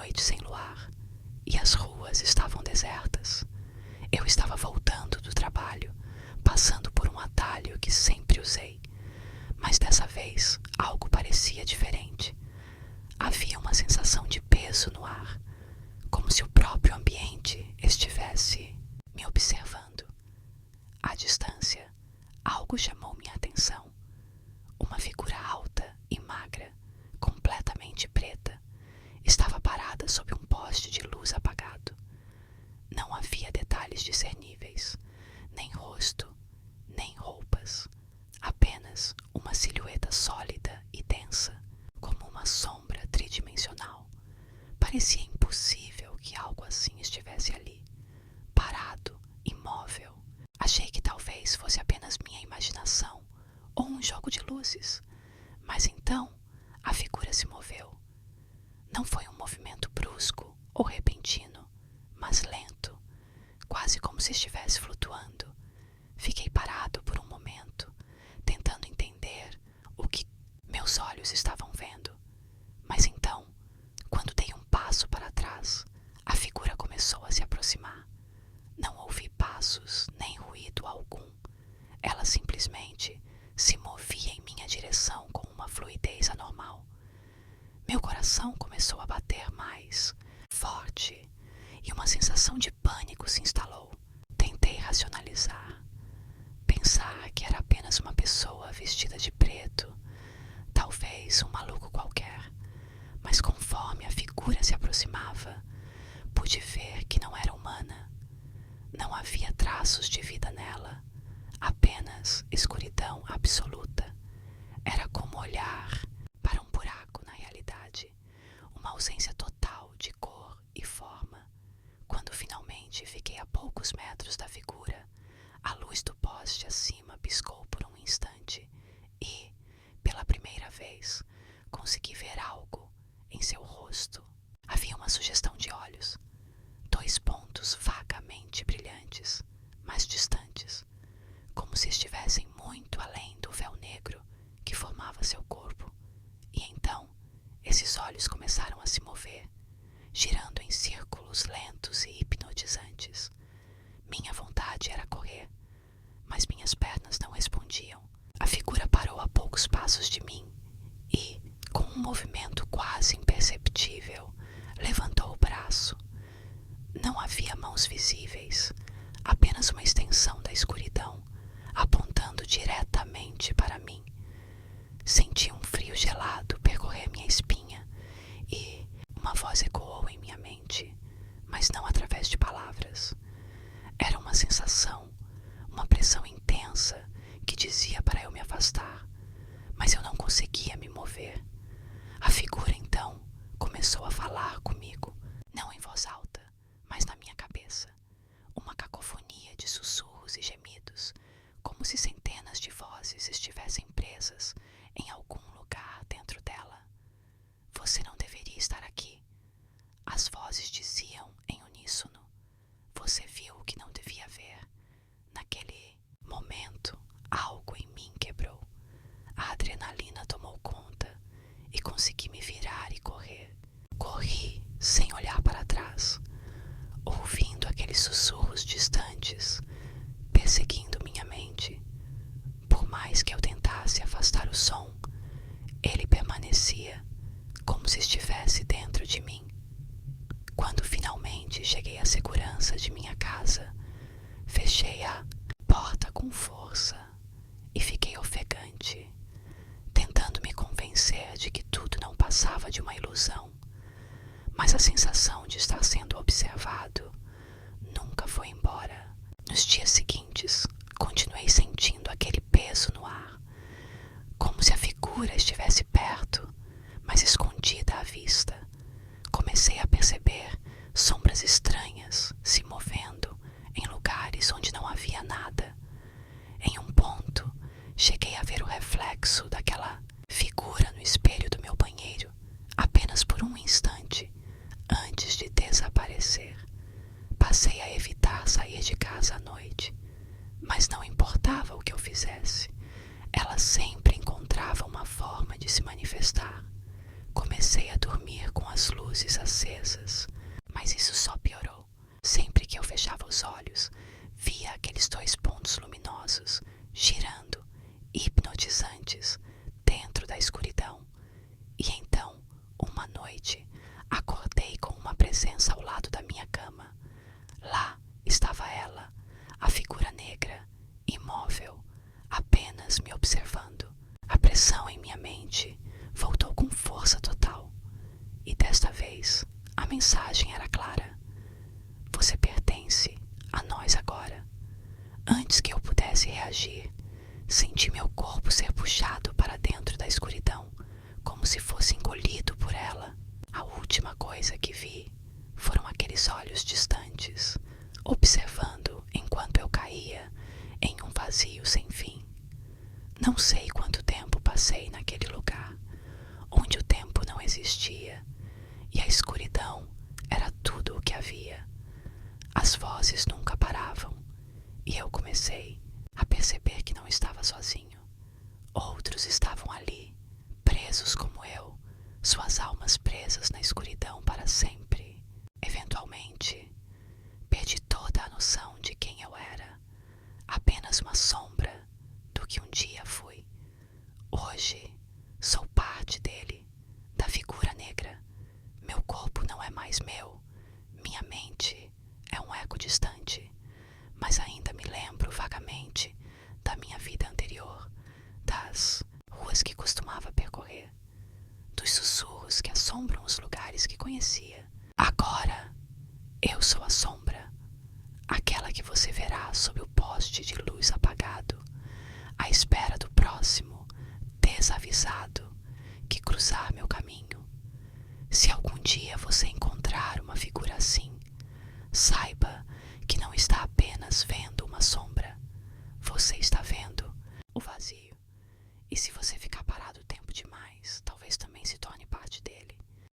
noite sem luar e as ruas estavam desertas. Eu estava voltando do trabalho, passando por um atalho que sempre usei, mas dessa vez algo parecia diferente. Havia uma sensação de peso no ar, como se o próprio ambiente estivesse me observando. À distância, algo chamou minha atenção. Uma figura alta e magra, completamente preta, estava parada sob um poste de luz apagado. Não havia detalhes discerníveis, nem rosto, nem roupas, apenas uma silhueta sólida e densa, como uma sombra tridimensional. Parecia impossível que algo assim estivesse ali, parado, imóvel. Achei que talvez fosse apenas minha imaginação ou um jogo de luzes, mas então a figura se moveu. Não foi um movimento brusco ou repentino, mas lento, quase como se estivesse flutuando. Fiquei parado por um momento, tentando entender o que meus olhos estavam vendo. Mas então, quando dei um passo para trás, a figura começou a se aproximar. Não ouvi passos nem ruído algum. Ela simplesmente se movia em minha direção com uma fluidez anormal. Meu coração começou a bater mais forte e uma sensação de pânico se instalou. Tentei racionalizar, pensar que era apenas uma pessoa vestida de preto, talvez um maluco qualquer, mas conforme a figura se aproximava, pude ver que não era humana. Não havia traços de vida nela, apenas escuridão absoluta. Era como olhar para um buraco na realidade, uma ausência total de cor e forma. Quando finalmente fiquei a poucos metros da figura, a luz do poste acima piscou por um instante e, pela primeira vez, consegui ver algo em seu rosto. Havia uma sugestão de olhos, 2 pontos vagamente brilhantes, mas distantes, como se estivessem muito além do véu negro que formava seu corpo. E então, esses olhos começaram a se mover, girando em círculos lentos e hipnotizantes. Minha vontade era correr, mas minhas pernas não respondiam. A figura parou a poucos passos de mim e, com um movimento quase imperceptível, levantou o braço. Não havia mãos visíveis, apenas uma extensão da escuridão, apontando diretamente para mim. Senti um frio gelado percorrer minha espinha e uma voz ecoou em minha mente, mas não através de palavras. Era uma sensação, uma pressão intensa que dizia para eu me afastar, mas eu não conseguia me mover. A figura então começou a falar comigo, não em voz alta, mas na minha cabeça. Uma cacofonia de sussurros e gemidos, como se centenas de vozes estivessem presas em algum lugar dentro dela. Você não deveria estar aqui. As vozes diziam em uníssono. Você viu o que não devia ver. Naquele momento, algo em mim quebrou. A adrenalina tomou conta e consegui me virar e correr. Corri sem olhar para trás, ouvindo aqueles sussurros distantes, perseguindo minha mente. Por mais que eu tentasse afastar o som, ele permanecia, como se estivesse dentro de mim. Quando finalmente cheguei à segurança de minha casa, fechei a porta com força e fiquei ofegante, tentando me convencer de que tudo não passava de uma ilusão. Mas a sensação de estar sendo observado nunca foi embora. Nos dias seguintes, continuei sentindo aquele peso no ar, como se a figura estivesse perto, mas escondida à vista. Comecei a perceber sombras estranhas se movendo em lugares onde não havia nada. Em um ponto, cheguei a ver o reflexo daquela figura no espelho do meu banheiro, apenas por um instante, antes de desaparecer. Passei a evitar sair de casa à noite, mas não importava o que eu fizesse, ela sempre encontrava uma forma de se manifestar. Comecei a dormir com as luzes acesas mensagem era clara: você pertence a nós agora. Antes que eu pudesse reagir, senti meu corpo ser puxado para dentro da escuridão, como se fosse engolido por ela. A última coisa que vi foram aqueles olhos distantes, observando enquanto eu caía em um vazio sem fim. Não sei quanto tempo passei naquele lugar, onde o tempo não existia e a escuridão era tudo o que havia. As vozes nunca paravam e eu comecei a perceber que não estava sozinho. Outros estavam ali, presos como eu, suas almas presas na escuridão para sempre. Eventualmente, perdi toda a noção de quem eu era, apenas uma sombra do que um dia fui. Hoje, sou parte dele, da figura negra. Meu corpo não é mais meu, minha mente é um eco distante, mas ainda me lembro vagamente da minha vida anterior, das ruas que costumava percorrer, dos sussurros que assombram os lugares que conhecia. Agora, eu sou a sombra, aquela que você verá sob o poste de luz apagado, à espera do próximo, desavisado, que cruzar meu caminho. Se algum dia você encontrar uma figura assim, saiba que não está apenas vendo uma sombra, você está vendo o vazio. E se você